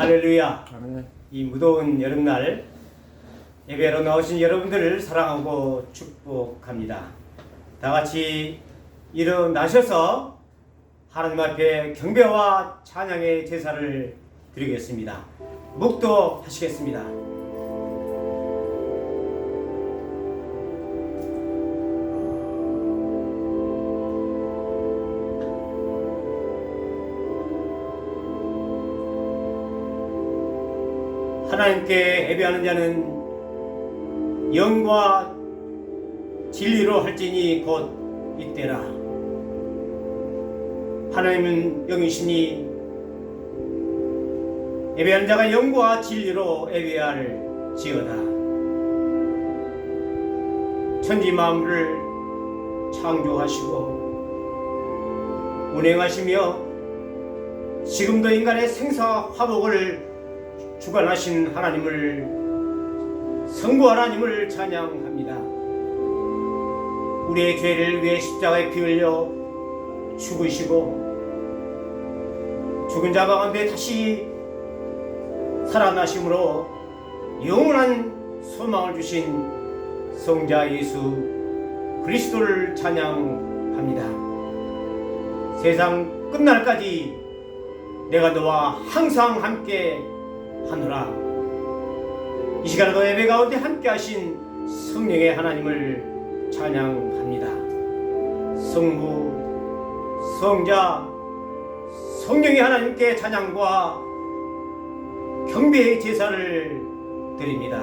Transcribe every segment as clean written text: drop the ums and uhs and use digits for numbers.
할렐루야. 아멘. 이 무더운 여름날 예배로 나오신 여러분들을 사랑하고 축복합니다. 다 같이 일어나셔서 하나님 앞에 경배와 찬양의 제사를 드리겠습니다. 묵도하시겠습니다. 하나님께 예배하는 자는 영과 진리로 할지니 곧 이때라. 하나님은 영이시니 예배하는 자가 영과 진리로 예배할지어다. 천지 만물을 창조하시고 운행하시며 지금도 인간의 생사 화복을 주관하신 하나님을, 성부 하나님을 찬양합니다. 우리의 죄를 위해 십자가에 피 흘려 죽으시고 죽은 자 가운데 다시 살아나심으로 영원한 소망을 주신 성자 예수 그리스도를 찬양합니다. 세상 끝날까지 내가 너와 항상 함께 하노라. 이 시간에도 예배 가운데 함께 하신 성령의 하나님을 찬양합니다. 성부, 성자, 성령의 하나님께 찬양과 경배의 제사를 드립니다.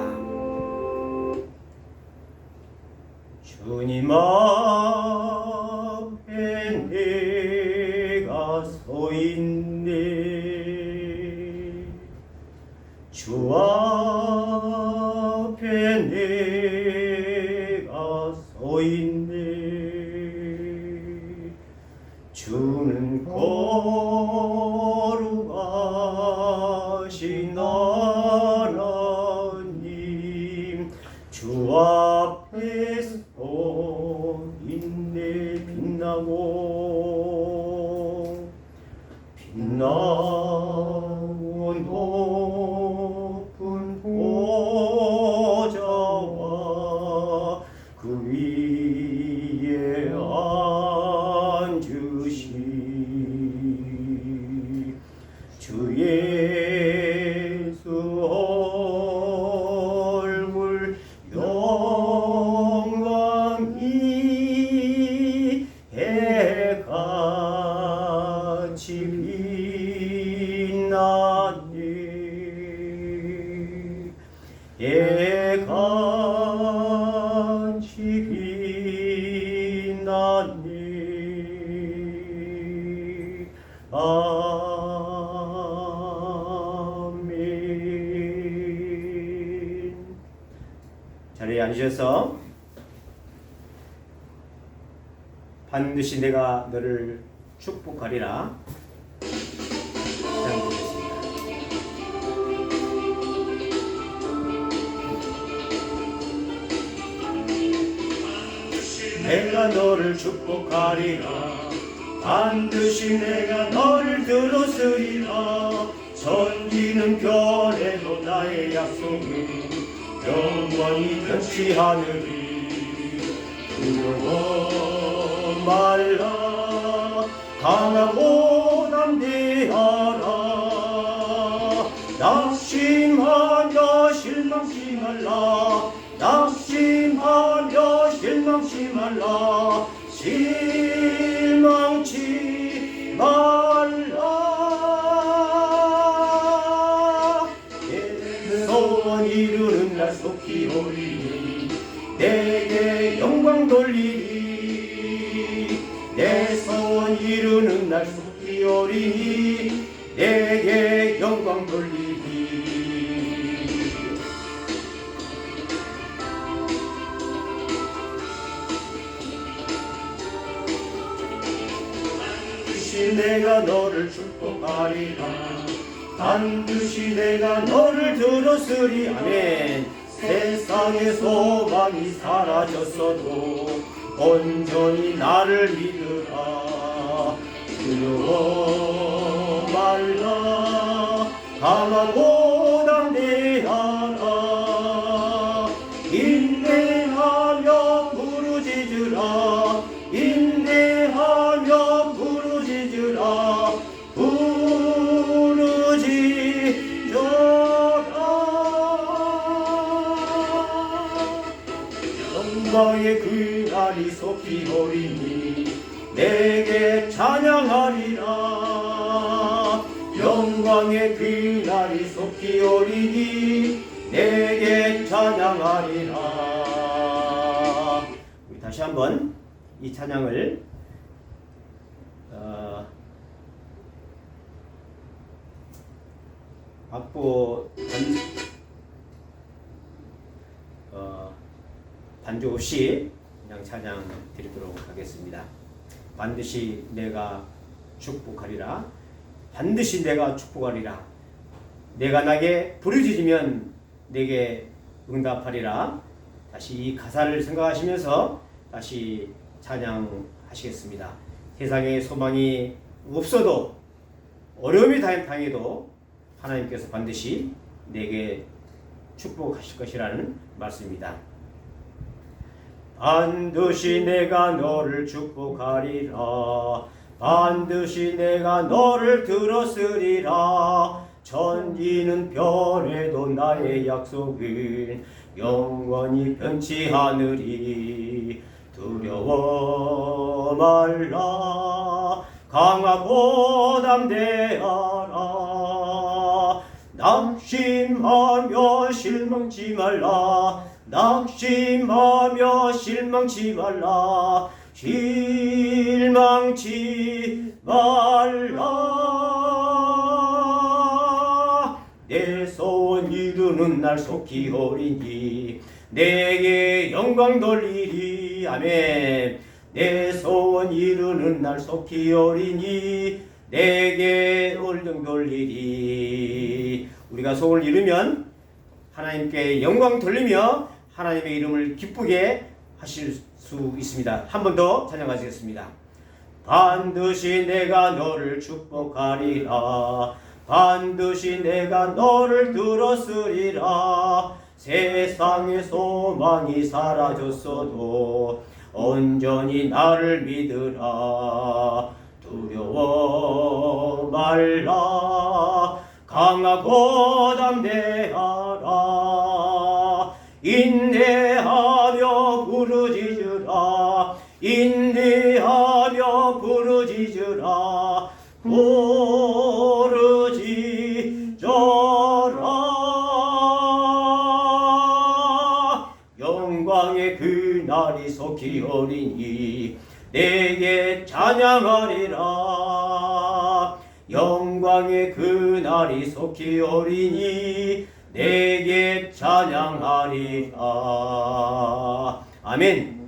주님 앞에 내가 서 있네. 주 앞에 내가 서 있네. 주는 거룩하신 하나님, 주 앞에 서 있네. 빛나고 높은 보좌와 그 위에 앉으신 주 예수 얼굴 영광이 해같이 빛나네. 해같이 빛나네. 아멘. 자리에 앉으셔서 반드시 내가 너를 축복하리라 기도드리겠습니다. 내가 너를 축복하리라. 반드시 내가 너를 들었으리라. 천지는 변해도 나의 약속은 영원히 변치 않으리. 두려워 말라. 강하고 담대하라. 낙심하며 실망치 말라. 낙심하며 실망치 말라. 실망치 말라. 내 소원 이루는 날 속히 오리니 내게 영광 돌리니. 내 소원 이루는 날 속히 오리니 내게 영광 돌리니. 반드시 내가 너를 축복하리라. 반드시 내가 너를 들었으리. 아멘. 세상의 소망이 사라졌어도 온전히 나를 믿으라. 두려워 말라. 강하고 담대하라. 인내하며 부르짖으라. 인내하며 부르짖으라. 영광의 그날이 속히 오리니 내게 찬양하리라. 영광의 그날이 속히 오리니 내게 찬양하리라. 우리 다시 한번 이 찬양을 악보 반주 없이 그냥 찬양 드리도록 하겠습니다. 반드시 내가 축복하리라. 반드시 내가 축복하리라. 내가 나게 부르짖으면 내게 응답하리라. 다시 이 가사를 생각하시면서 다시 찬양하시겠습니다. 세상에 소망이 없어도 어려움이 당해도 하나님께서 반드시 내게 축복하실 것이라는 말씀입니다. 반드시 내가 너를 축복하리라. 반드시 내가 너를 들었으리라. 천지는 변해도 나의 약속은 영원히 변치 않으리. 두려워 말라. 강하고 담대하라. 낙심하며 실망치 말라. 낙심하며 실망치 말라. 실망치 말라. 내 소원 이루는 날 속히 오리니 내게 영광 돌리리. 아멘. 내 소원 이루는 날 속히 오리니 내게 영광 돌리리. 우리가 소원을 이루면 하나님께 영광 돌리며 하나님의 이름을 기쁘게 하실 수 있습니다. 한 번 더 찬양하시겠습니다. 반드시 내가 너를 축복하리라. 반드시 내가 너를 들었으리라. 세상의 소망이 사라졌어도 온전히 나를 믿으라. 두려워 말라. 강하고 담대하라. 인내하며 부르짖으라. 인내하며 부르짖으라. 부르짖어라. 영광의 그날이 속히 오리니 내게 찬양하리라. 영광의 그날이 속히 오리니 내게 찬양하리라. 아멘.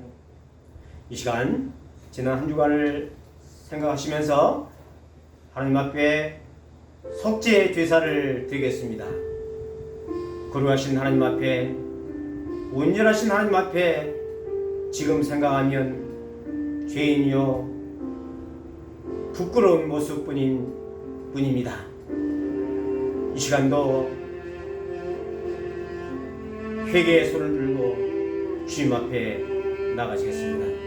이 시간 지난 한 주간을 생각하시면서 하나님 앞에 속죄 제사를 드리겠습니다. 거룩하신 하나님 앞에, 온전하신 하나님 앞에 지금 생각하면 죄인이요 부끄러운 모습뿐입니다. 이 시간도 회개의 손을 들고 주님 앞에 나가시겠습니다.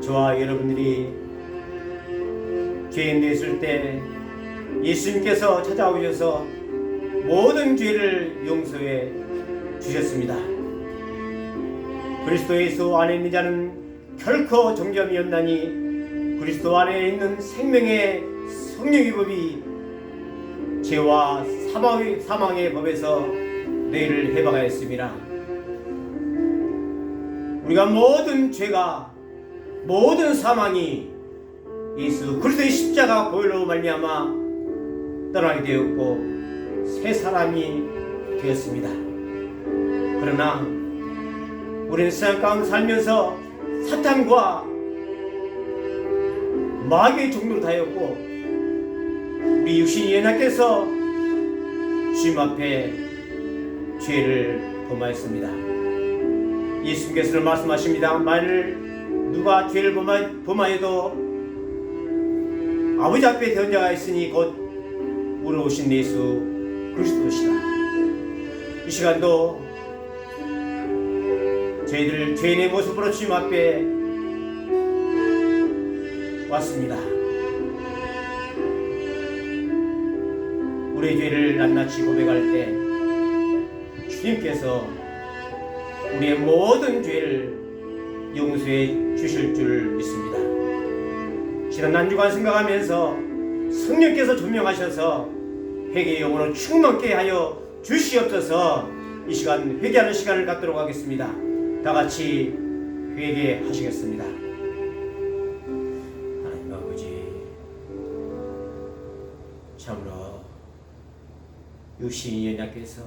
저와 여러분들이 죄인 되었을 때 예수님께서 찾아오셔서 모든 죄를 용서해 주셨습니다. 그리스도 예수 안에 있는 자는 결코 정죄함이 없나니 그리스도 안에 있는 생명의 성령의 법이 죄와 사망의 법에서 너희를 해방하였습니다. 우리가 모든 죄가 모든 사망이 예수 그리스도의 십자가 보혈로 말미암아 떠나게 되었고 새 사람이 되었습니다. 그러나 우리는 세상 가운데 살면서 사탄과 마귀의 종로로 다였고 우리 육신이 연약해서 주님 앞에 죄를 범하였습니다. 예수님께서는 말씀하십니다. 만일 누가 죄를 범하여도 아버지 앞에 대언 자가 있으니 곧 우리로 오신 예수 그리스도시다. 이 시간도 저희들 죄인의 모습으로 주님 앞에 왔습니다. 우리의 죄를 낱낱이 고백할 때 주님께서 우리의 모든 죄를 용서해 주실 줄 믿습니다. 지난 한 주간 생각하면서 성령께서 조명하셔서 회개의 영혼을 충만케 하여 주시옵소서. 이 시간 회개하는 시간을 갖도록 하겠습니다. 다 같이 회개하시겠습니다. 하나님 아버지, 참으로 육신이 연약해서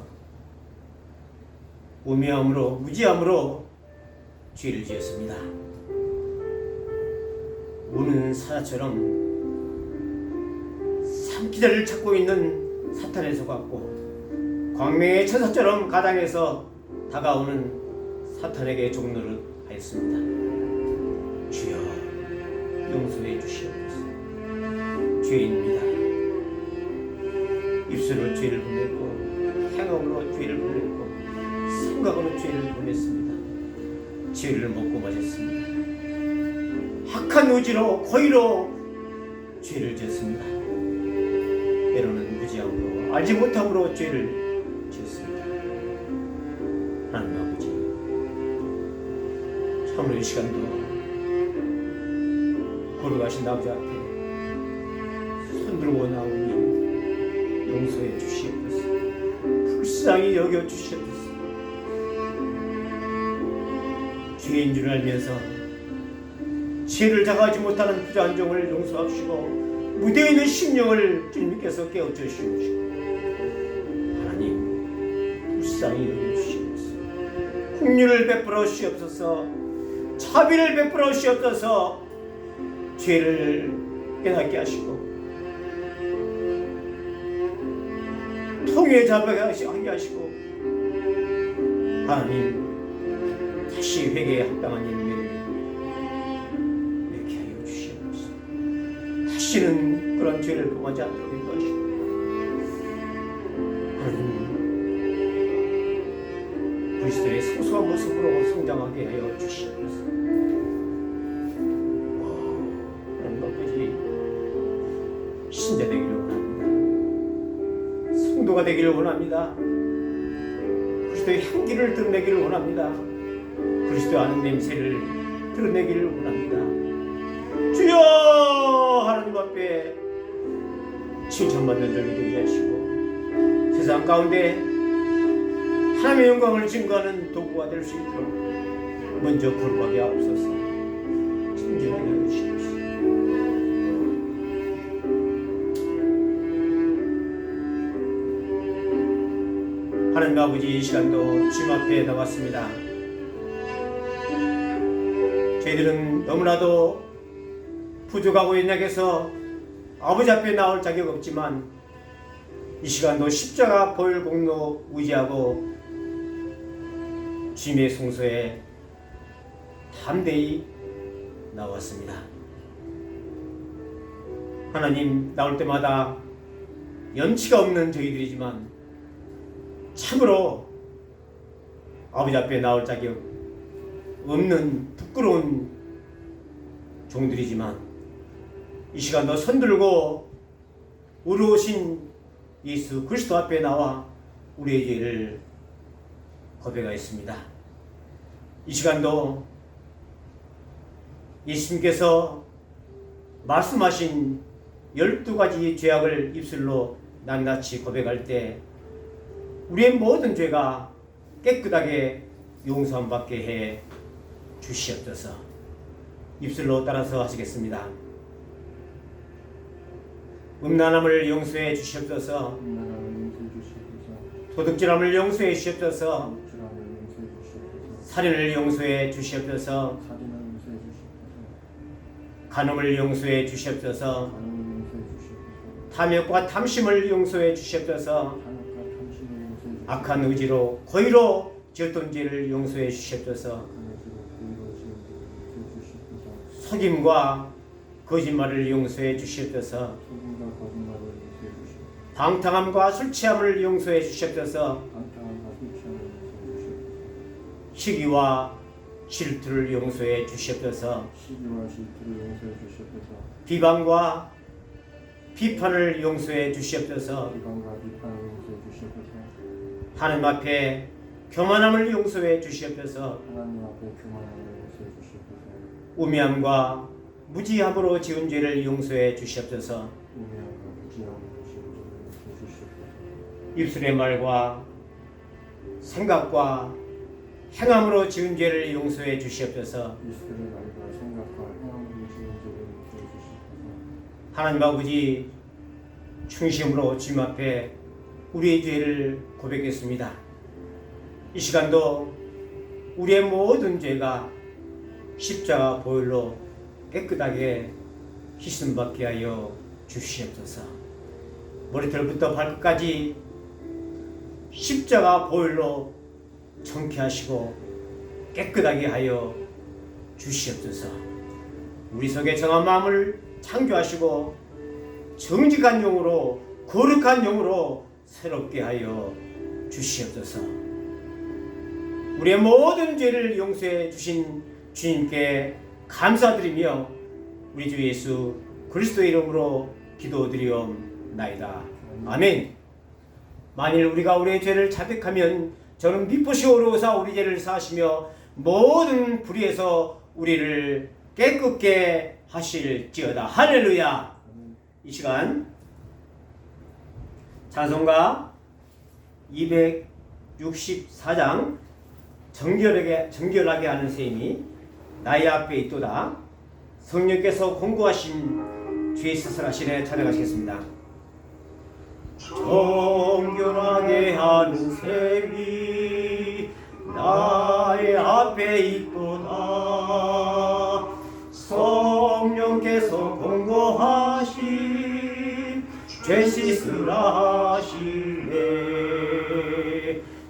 우매함으로 무지함으로 죄를 지었습니다. 우는 사자처럼 삼키자를 찾고 있는 사탄에 속았고 광명의 천사처럼 가당에서 다가오는 사탄에게 종노를 하였습니다. 주여 용서해 주시옵소서. 죄인입니다. 입술로 죄를 범했고 행함으로 죄를 범했고 생각으로 죄를 범했습니다. 죄를 먹고 마셨습니다. 악한 의지로 고의로 죄를 지었습니다. 때로는 무지함으로 알지 못함으로 죄를 지었습니다. 하나님 아버지, 참으로 이 시간도 걸어가신 아버지 앞에 손들고 나오니 용서해 주시옵소서. 불쌍히 여겨 주시옵소서. 죄인 줄 알면서 죄를 자각하지 못하는 부자한 종을 용서하시고 무대에 있는 심령을 주님께서 깨우쳐주시옵시고 하나님 불쌍히 여겨주시옵소서. 긍휼을 베풀어 주시옵소서. 자비를 베풀어 주시옵소서. 죄를 깨닫게 하시고 통에 잡아게 하시고 하나님 다시 회개에 합당한 일을 이렇게 하여 주시옵소서. 다시는 그런 죄를 범하지 않도록 인도하시고 하나님 그리스도의 소소한 모습으로 성장하게 하여 주시옵소서. 하나님 아버지, 신자 되기를 원합니다. 성도가 되기를 원합니다. 그리스도의 향기를 드러내기를 원합니다. 그리스도 아는 냄새를 드러내기를 원합니다. 주여 하나님 앞에 칭찬받는 자들이 되게 하시고 세상 가운데 하나님의 영광을 증거하는 도구가 될 수 있도록 먼저 거룩하게 하옵소서. 친절하게 해주시옵소서. 하나님 아버지, 이 시간도 주님 앞에 나왔습니다. 저희들은 너무나도 부족하고 연약해서 아버지 앞에 나올 자격 없지만 이 시간도 십자가 보혈 공로 의지하고 주님의 성소에 담대히 나왔습니다. 하나님, 나올 때마다 염치가 없는 저희들이지만 참으로 아버지 앞에 나올 자격 없는 부끄러운 종들이지만 이 시간도 손들고 의로우신 예수 그리스도 앞에 나와 우리의 죄를 고백하였습니다. 이 시간도 예수님께서 말씀하신 12가지 죄악을 입술로 낱낱이 고백할 때 우리의 모든 죄가 깨끗하게 용서함 받게 해 주시옵소서. 입술로 따라서 하시겠습니다. 음란함을 용서해 주시옵소서. 도둑질함을 용서해 주시옵소서. 살인을 용서해 주시옵소서. 간음을 용서해 주시옵소서. 탐욕과 탐심을 용서해 주시옵소서. 악한 의지로 고의로 지었던 죄를 용서해 주시옵소서. 속임과 거짓말을 용서해 주시옵소서. 방탕함과 술 취함을 용서해 주시옵소서. 시기와 질투를 용서해 주시옵소서. 비방과 비판을 용서해 주시옵소서. 하나님 앞에 교만함을 용서해 주시옵소서. 우매함과 무지함으로 지은 죄를 용서해 주시옵소서. 입술의 말과 생각과 행함으로 지은 죄를 용서해 주시옵소서. 하나님 아버지, 충심으로 주님 앞에 우리의 죄를 고백했습니다. 이 시간도 우리의 모든 죄가 십자가 보혈로 깨끗하게 씻음받게 하여 주시옵소서. 머리털부터 발끝까지 십자가 보혈로 청케하시고 깨끗하게 하여 주시옵소서. 우리 속에 정한 마음을 창조하시고 정직한 영으로 거룩한 영으로 새롭게 하여 주시옵소서. 우리의 모든 죄를 용서해 주신 주님께 감사드리며 우리 주 예수 그리스도의 이름으로 기도드리옵나이다. 아멘. 만일 우리가 우리의 죄를 자백하면 저는 미쁘시 오르사 우리 죄를 사하시며 모든 불의에서 우리를 깨끗게 하실지어다. 할렐루야. 이 시간 찬송가 264장 정결하게 하는 셈이 나의 앞에 있도다. 성령께서 공고하신 주의 스스라시네 찬양하시겠습니다. 정결하게 하는 셈이 나의 앞에 있도다. 성령께서 공고하신 죄 씻으라 하시네.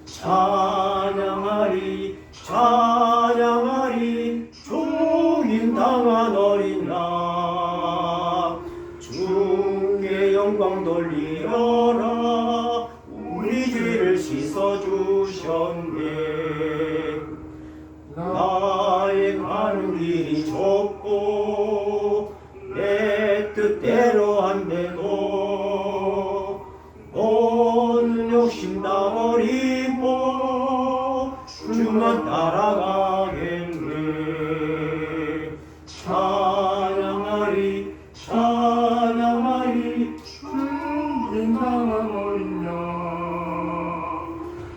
찬양하리 찬양하리 종인당한 어린 양 주께 영광 돌리어라. 우리 죄를 씻어주셨네. 나의 가는 길이 좁고 내 뜻대로 안돼도 너는 욕심 다 버리고 주만 따라가겠네. 찬양하리 찬양하리 인당한 어린 양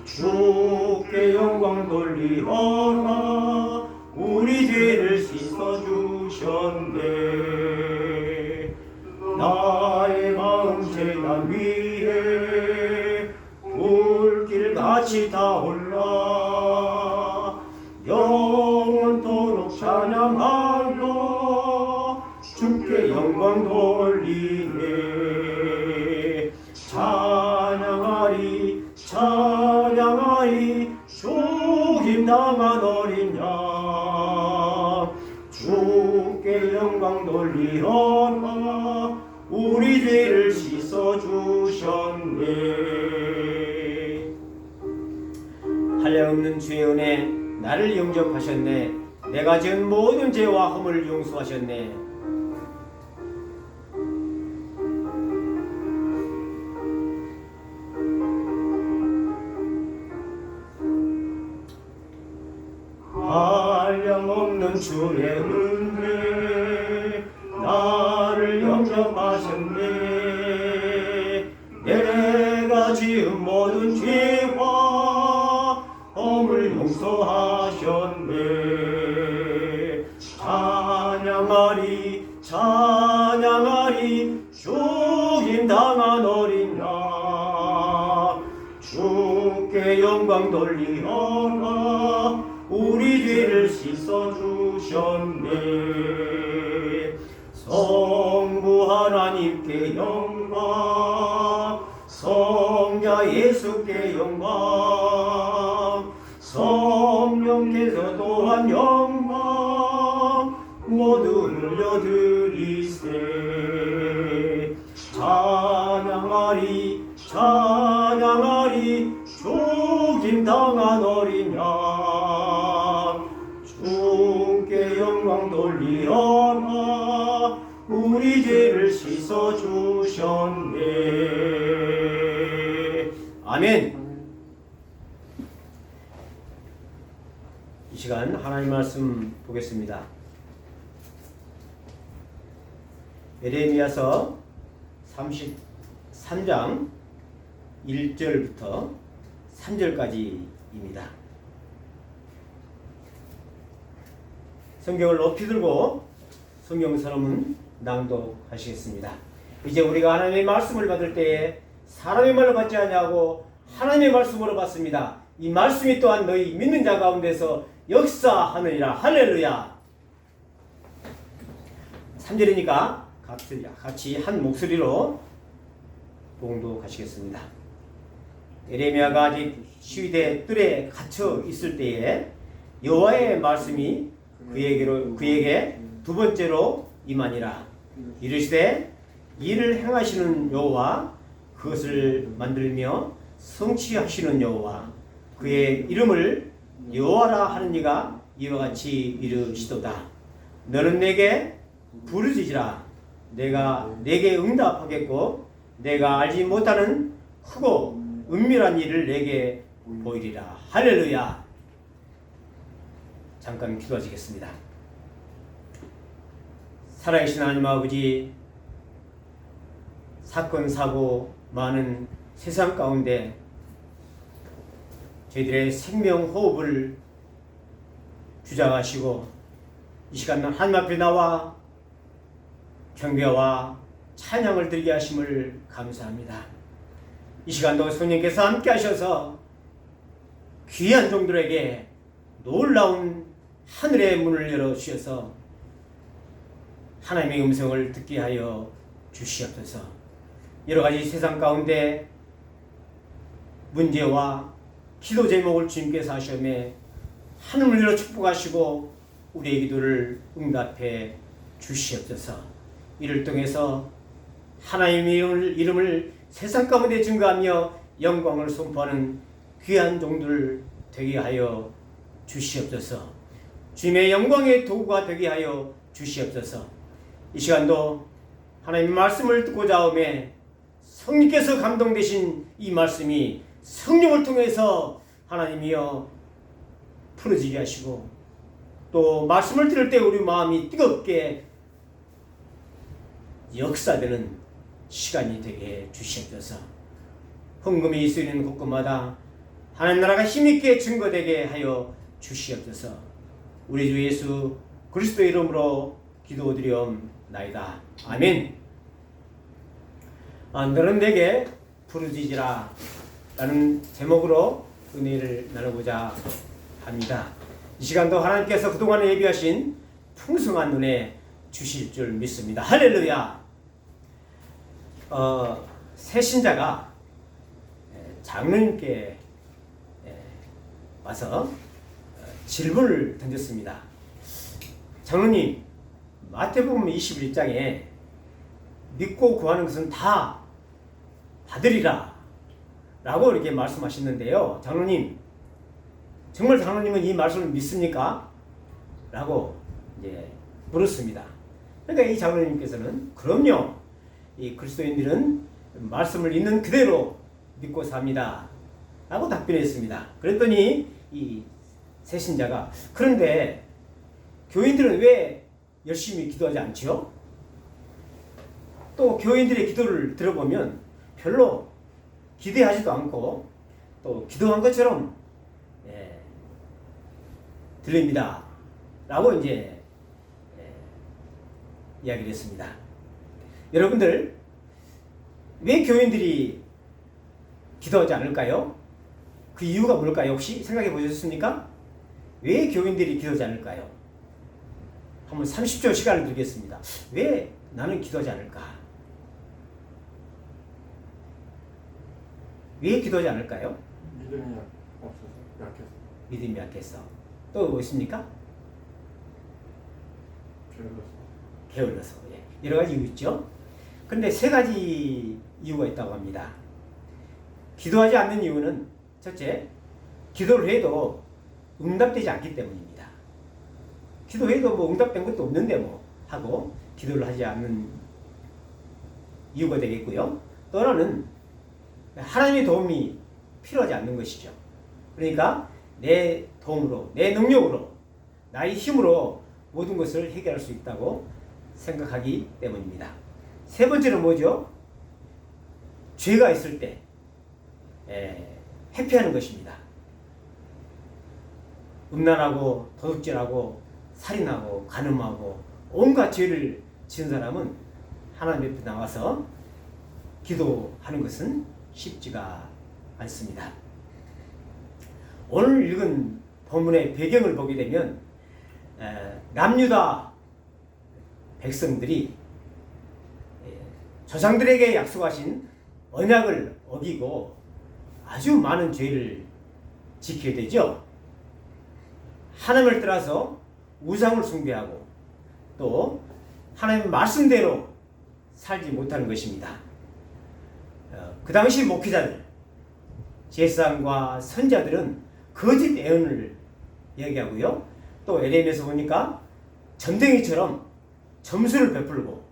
주께 영광 돌리어라. 우리 죄를 씻어주셨네. 나의 마음 재단 위에 불길같이 타올라 영원토록 찬양하며 주께 영광 돌리네. 찬양하리 찬양하리 죽임당한 어린 양 주께 영광 돌리어라. 우리 죄를 씻어주셨네. 한량없는 주의 은혜 나를 영접하셨네. 내가 지은 모든 죄와 허물을 용서하셨네. 아 모든 주의 은혜 나를 영접하셨네. 내가 지은 모든 죄와 범을 용서하셨네. 찬양하리 찬양하리 죽임당한 어린 양 주께 영광 돌리어라. 우리 죄를 씻어주셨네. 성부 하나님께 영광 성자 예수께 영광 성령께서 또한 영광 모두 올려드리세. 찬양하리 찬양하리 죽임당한 어린 양 주께 영광 돌리어라. 우리 죄를 씻어주셨네. 아멘. 이 시간 하나님 말씀 보겠습니다. 예레미야서 33장 1절부터 3절까지입니다. 성경을 높이 들고 성경 선언은 낭독하시겠습니다. 이제 우리가 하나님의 말씀을 받을 때에 사람의 말로 받지 아니하고 하나님의 말씀으로 받습니다. 이 말씀이 또한 너희 믿는 자 가운데서 역사하느니라. 할렐루야. 3절이니까 같이 한 목소리로 봉독하시겠습니다. 예레미야가 아직 시위대 뜰에 갇혀 있을 때에 여호와의 말씀이 그에게 두 번째로 임하니라. 이르시되 이를 행하시는 여호와 그것을 만들며 성취하시는 여호와 그의 이름을 여호와라 하는 이가 이와 같이 이르시도다. 너는 내게 부르짖으라. 내가 내게 응답하겠고 내가 알지 못하는 크고 은밀한 일을 내게 보이리라. 할렐루야. 잠깐 기도하시겠습니다. 살아계신 하나님 아버지, 사건 사고 많은 세상 가운데 저희들의 생명 호흡을 주장하시고 이 시간 하나님 앞에 나와 경배와 찬양을 드리게 하심을 감사합니다. 이 시간도 성령께서 함께 하셔서 귀한 종들에게 놀라운 하늘의 문을 열어주셔서 하나님의 음성을 듣게 하여 주시옵소서. 여러가지 세상 가운데 문제와 기도 제목을 주님께서 하시며 하늘을 열어 축복하시고 우리의 기도를 응답해 주시옵소서. 이를 통해서 하나님의 이름을 세상 가운데 증거하며 영광을 선포하는 귀한 종들 되게 하여 주시옵소서. 주님의 영광의 도구가 되게 하여 주시옵소서. 이 시간도 하나님의 말씀을 듣고자 하오매 성령께서 감동되신 이 말씀이 성령을 통해서 하나님이여 풀어지게 하시고 또 말씀을 들을 때 우리 마음이 뜨겁게 역사되는 시간이 되게 주시옵소서. 헌금이 있으는 곳곳마다 하나님 나라가 힘있게 증거되게 하여 주시옵소서. 우리 주 예수 그리스도의 이름으로 기도드리옵나이다. 아멘. 너는 내게 부르짖으라 라는 제목으로 은혜를 나누고자 합니다. 이 시간도 하나님께서 그동안 예비하신 풍성한 은혜 주실 줄 믿습니다. 할렐루야. 새 신자가 장로님께 와서 질문을 던졌습니다. 장로님, 마태복음 21장에 믿고 구하는 것은 다 받으리라 라고 이렇게 말씀하셨는데요. 장로님, 정말 장로님은 이 말씀을 믿습니까? 라고 이제 물었습니다. 그러니까 이 장로님께서는 그럼요, 이 그리스도인들은 말씀을 있는 그대로 믿고 삽니다 라고 답변했습니다. 그랬더니 이 새신자가 그런데 교인들은 왜 열심히 기도하지 않지요? 또 교인들의 기도를 들어보면 별로 기대하지도 않고 또 기도한 것처럼 들립니다. 라고 이제 이야기를 했습니다. 여러분들 왜 교인들이 기도하지 않을까요? 그 이유가 뭘까요? 혹시 생각해 보셨습니까? 왜 교인들이 기도하지 않을까요? 한번 30초 시간을 드리겠습니다. 왜 나는 기도하지 않을까? 왜 기도하지 않을까요? 믿음이 없어서 약해서. 믿음이 약해서. 또 뭐 있습니까? 게을러서. 예. 여러 가지 이유 있죠. 그런데 세 가지 이유가 있다고 합니다. 기도하지 않는 이유는 첫째, 기도를 해도 응답되지 않기 때문입니다. 기도해도 뭐 응답된 것도 없는데 뭐 하고 기도를 하지 않는 이유가 되겠고요. 또 하나는 하나님의 도움이 필요하지 않는 것이죠. 그러니까 내 도움으로, 내 능력으로, 나의 힘으로 모든 것을 해결할 수 있다고 생각하기 때문입니다. 세 번째는 뭐죠? 죄가 있을 때 회피하는 것입니다. 음란하고 도둑질하고 살인하고 간음하고 온갖 죄를 지은 사람은 하나님 앞에 나와서 기도하는 것은 쉽지가 않습니다. 오늘 읽은 본문의 배경을 보게 되면 남유다 백성들이 조상들에게 약속하신 언약을 어기고 아주 많은 죄를 지켜야 되죠. 하나님을 따라서 우상을 숭배하고 또 하나님의 말씀대로 살지 못하는 것입니다. 그 당시 목회자들, 제사장과 선자들은 거짓 예언을 얘기하고요. 또 에레미야에서 보니까 전쟁이처럼 점수를 베풀고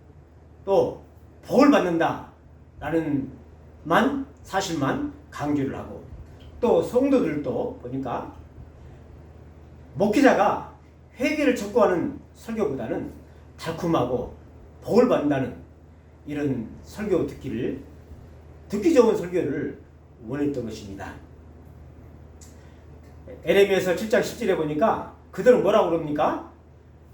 또 복을 받는다라는 사실만 강조를 하고 또 성도들도 보니까 목회자가 회개를 촉구하는 설교보다는 달콤하고 복을 받는다는 이런 설교 듣기 좋은 설교를 원했던 것입니다. 에레미야서 7장 10절에 보니까 그들은 뭐라고 그럽니까?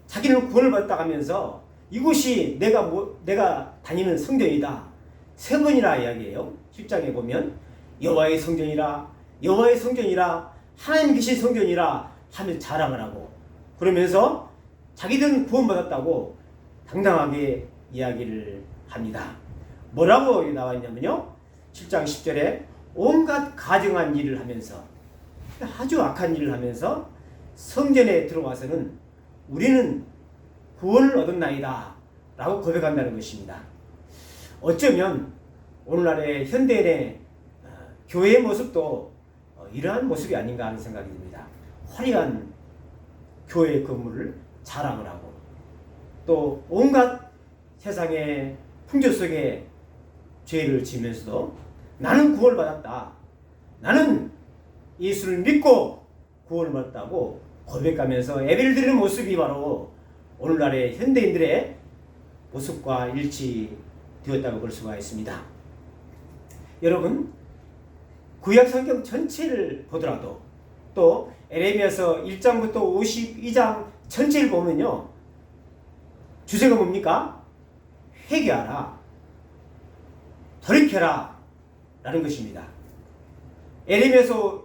자기는 구원을 받았다 하면서 이곳이 내가 다니는 성전이다. 세 번이나 이야기해요. 10장에 보면 여호와의 성전이라, 여호와의 성전이라, 하나님 계신 성전이라 하면서 자랑을 하고 그러면서 자기들은 구원받았다고 당당하게 이야기를 합니다. 뭐라고 나와 있냐면요. 7장 10절에 온갖 가증한 일을 하면서 아주 악한 일을 하면서 성전에 들어와서는 우리는 구원을 얻었나이다 라고 고백한다는 것입니다. 어쩌면 오늘날의 현대인의 교회의 모습도 이러한 모습이 아닌가 하는 생각이 듭니다. 화려한 교회 건물을 자랑을 하고 또 온갖 세상의 풍조 속에 죄를 지면서도 나는 구원을 받았다. 나는 예수를 믿고 구원을 받았다고 고백하면서 예배를 드리는 모습이 바로 오늘날의 현대인들의 모습과 일치되었다고 볼 수가 있습니다. 여러분, 구약 성경 전체를 보더라도 또 에레미야서 1장부터 52장 전체를 보면요. 주제가 뭡니까? 회개하라. 돌이켜라. 라는 것입니다. 에레미야서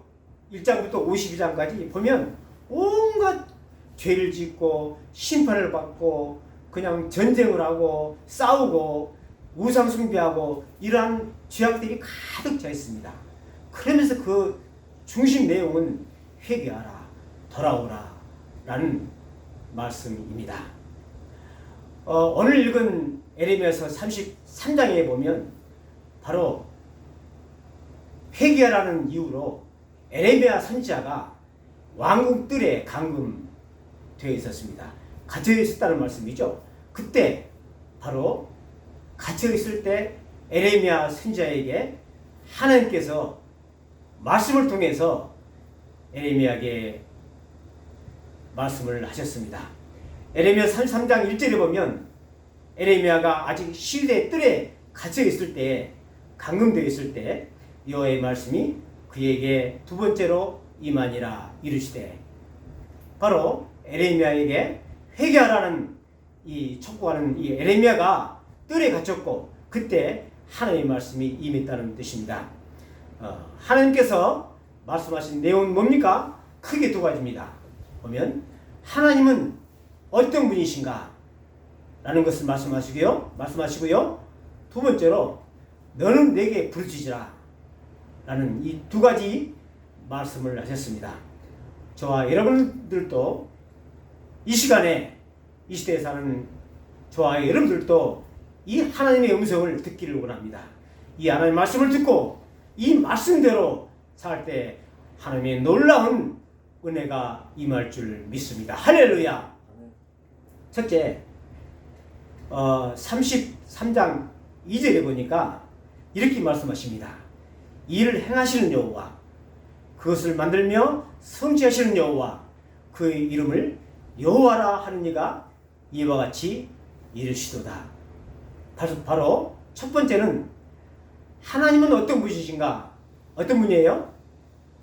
1장부터 52장까지 보면 온갖 죄를 짓고 심판을 받고 그냥 전쟁을 하고 싸우고 우상 숭배하고 이러한 죄악들이 가득 차 있습니다. 그러면서 그 중심 내용은 회개하라, 돌아오라 라는 말씀입니다. 오늘 읽은 에레미야서 33장에 보면 바로 회개하라는 이유로 에레미야 선지자가 왕궁 뜰에 감금되어 있었습니다. 갇혀 있었다는 말씀이죠. 그때 바로 갇혀 있을 때 에레미야 선지자에게 하나님께서 말씀을 통해서 에레미야에게 말씀을 하셨습니다. 에레미야 33장 1절에 보면 에레미야가 아직 시대의 뜰에 갇혀 있을 때, 감금되어 있을 때 여호와의 말씀이 그에게 두 번째로 임하니라 이르시되, 바로 에레미야에게 회개하라는 이 촉구하는 이 에레미야가 뜰에 갇혔고 그때 하나님의 말씀이 임했다는 뜻입니다. 하나님께서 말씀하신 내용은 뭡니까? 크게 두 가지입니다. 보면 하나님은 어떤 분이신가 라는 것을 말씀하시고요. 두 번째로 너는 내게 부르짖으라 라는 이 두 가지 말씀을 하셨습니다. 저와 여러분들도 이 시간에 이 시대에 사는 저와 여러분들도 이 하나님의 음성을 듣기를 원합니다. 이 하나님의 말씀을 듣고 이 말씀대로 살 때 하나님의 놀라운 은혜가 임할 줄 믿습니다. 할렐루야. 첫째, 33장 2절에 보니까 이렇게 말씀하십니다. 이를 행하시는 여호와, 그것을 만들며 성취하시는 여호와, 그의 이름을 여호와라 하는 이가 이와 같이 이르시도다. 바로 첫 번째는 하나님은 어떤 분이신가? 어떤 분이에요?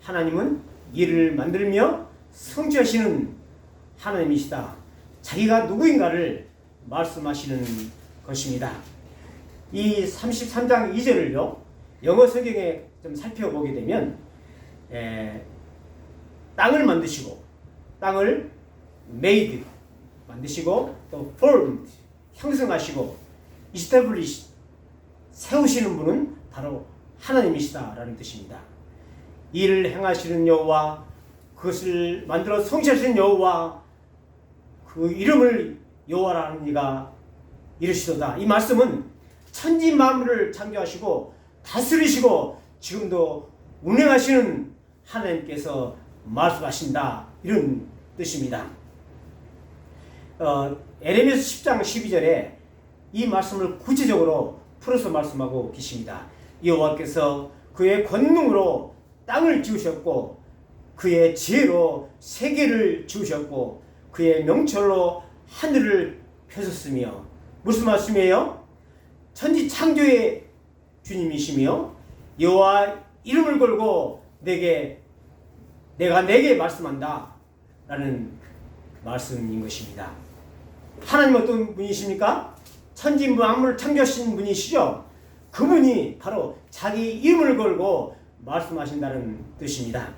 하나님은 이를 만들며 성취하시는 하나님이시다. 자기가 누구인가를 말씀하시는 것입니다. 이 33장 2절을요, 영어 성경에 좀 살펴보게 되면 땅을 만드시고, 땅을 made 만드시고, 또 formed 형성하시고, establish 세우시는 분은 바로 하나님이시다라는 뜻입니다. 이를 행하시는 여호와, 그것을 만들어 성취하시는 여호와, 그 이름을 여호와라는 이가 이르시도다. 이 말씀은 천지 만물을 창조하시고 다스리시고 지금도 운행하시는 하나님께서 말씀하신다, 이런 뜻입니다. 에레미야 10장 12절에 이 말씀을 구체적으로 풀어서 말씀하고 계십니다. 여호와께서 그의 권능으로 땅을 지으셨고 그의 지혜로 세계를 지으셨고 그의 명철로 하늘을 펴셨으며, 무슨 말씀이에요? 천지 창조의 주님이시며 여호와 이름을 걸고 내가 내게 말씀한다 라는 말씀인 것입니다. 하나님 어떤 분이십니까? 천지 만물을 창조하신 분이시죠. 그분이 바로 자기 이름을 걸고 말씀하신다는 뜻입니다.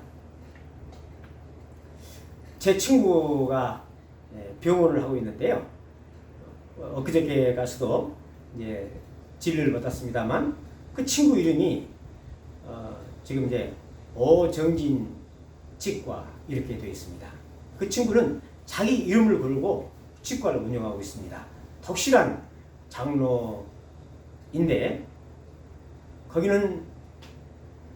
제 친구가 병원을 하고 있는데요. 엊그저께 가서도 이제 진료를 받았습니다만, 그 친구 이름이 지금 이제 오정진 치과 이렇게 되어 있습니다. 그 친구는 자기 이름을 걸고 치과를 운영하고 있습니다. 독실한 장로인데 거기는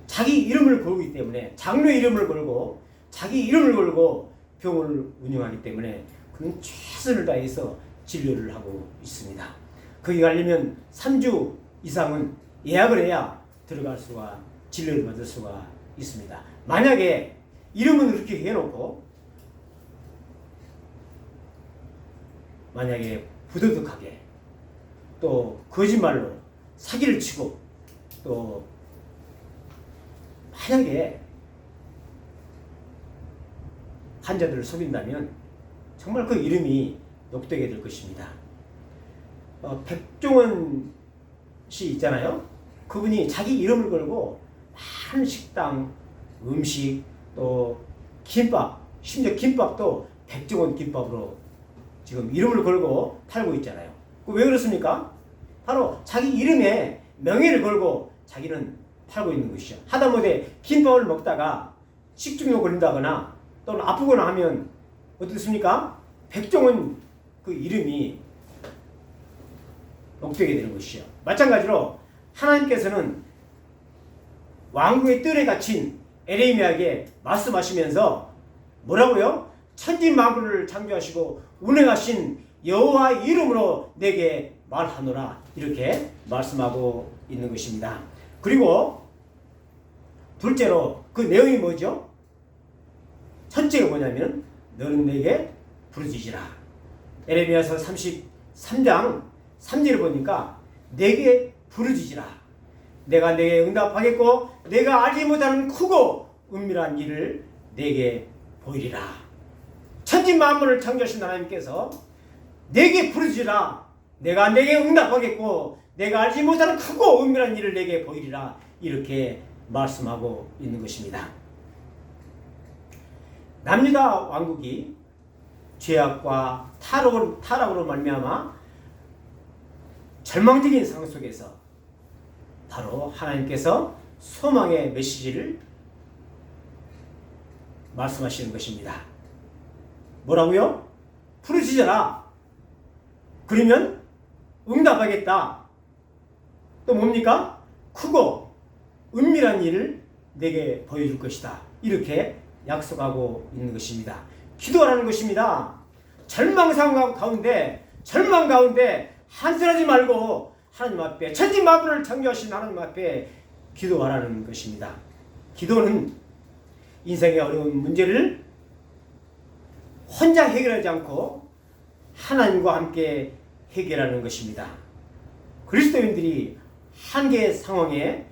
자기 이름을 걸기 때문에, 장로의 이름을 걸고 자기 이름을 걸고 병원을 운영하기 때문에 그는 최선을 다해서 진료를 하고 있습니다. 거기 가려면 3주 이상은 예약을 해야 들어갈 수가, 진료를 받을 수가 있습니다. 만약에 이름은 그렇게 해놓고 만약에 부도덕하게 또 거짓말로 사기를 치고 또 만약에 환자들을 속인다면 정말 그 이름이 녹되게 될 것입니다. 백종원 씨 있잖아요. 그분이 자기 이름을 걸고 많은 식당, 음식, 또 김밥, 심지어 김밥도 백종원 김밥으로 지금 이름을 걸고 팔고 있잖아요. 왜 그렇습니까? 바로 자기 이름에 명예를 걸고 자기는 팔고 있는 것이죠. 하다못해 김밥을 먹다가 식중독 걸린다거나 또는 아프거나 하면 어떻습니까? 백종원 그 이름이 녹되게 되는 것이죠. 마찬가지로 하나님께서는 왕궁의 뜰에 갇힌 에레미야에게 말씀하시면서 뭐라고요? 천지 만물을 창조하시고 운행하신 여호와 이름으로 내게 말하노라, 이렇게 말씀하고 있는 것입니다. 그리고 둘째로 그 내용이 뭐죠? 첫째가 뭐냐면 너는 내게 부르짖으라. 에레미야서 33장 3절을 보니까 내게 부르짖으라. 내가 내게 응답하겠고 내가 알지 못하는 크고 은밀한 일을 내게 보이리라. 천지 만물을 창조하신 하나님께서 내게 부르짖으라. 내가 내게 응답하겠고 내가 알지 못하는 크고 은밀한 일을 내게 보이리라. 이렇게 말씀하고 있는 것입니다. 남유다 왕국이 죄악과 타락으로 말미암아 절망적인 상황 속에서 바로 하나님께서 소망의 메시지를 말씀하시는 것입니다. 뭐라고요? 부르짖어라. 그러면 응답하겠다. 또 뭡니까? 크고 은밀한 일을 내게 보여줄 것이다. 이렇게 약속하고 있는 것입니다. 기도하라는 것입니다. 절망 가운데 한탄하지 말고 하나님 앞에 천지 만물을 창조하신 하나님 앞에 기도하라는 것입니다. 기도는 인생의 어려운 문제를 혼자 해결하지 않고 하나님과 함께 해결하는 것입니다. 그리스도인들이 한계의 상황에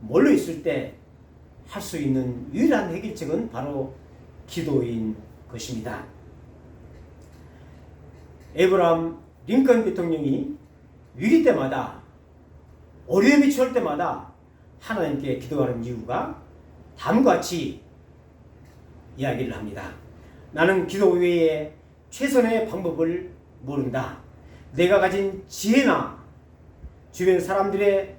몰려 있을 때 할 수 있는 유일한 해결책은 바로 기도인 것입니다. 에브라함 링컨 대통령이 위기 때마다 어려움이 처할 때마다 하나님께 기도하는 이유가 다음과 같이 이야기를 합니다. 나는 기도 외에 최선의 방법을 모른다. 내가 가진 지혜나 주변 사람들의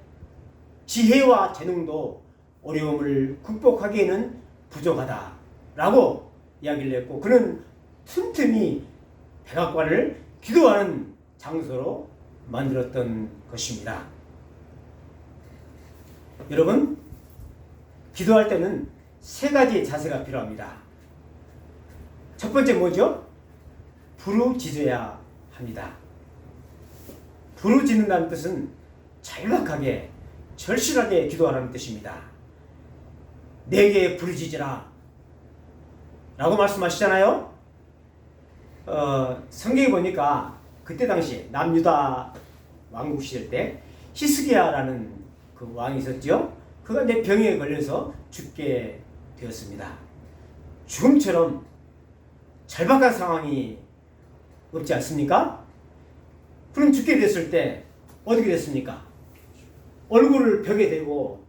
지혜와 재능도 어려움을 극복하기에는 부족하다 라고 이야기를 했고, 그는 틈틈이 백악관을 기도하는 장소로 만들었던 것입니다. 여러분, 기도할 때는 세 가지의 자세가 필요합니다. 첫 번째 뭐죠? 부르짖어야 합니다. 부르짖는다는 뜻은 절박하게 절실하게 기도하라는 뜻입니다. 내게 부르짖으라 라고 말씀하시잖아요. 성경에 보니까 그때 당시 남유다 왕국 시절 때 히스기야라는 그 왕이 있었죠. 그가 내 병에 걸려서 죽게 되었습니다. 죽음처럼 절박한 상황이 없지 않습니까? 그럼 죽게 됐을 때 어떻게 됐습니까? 얼굴을 벽에 대고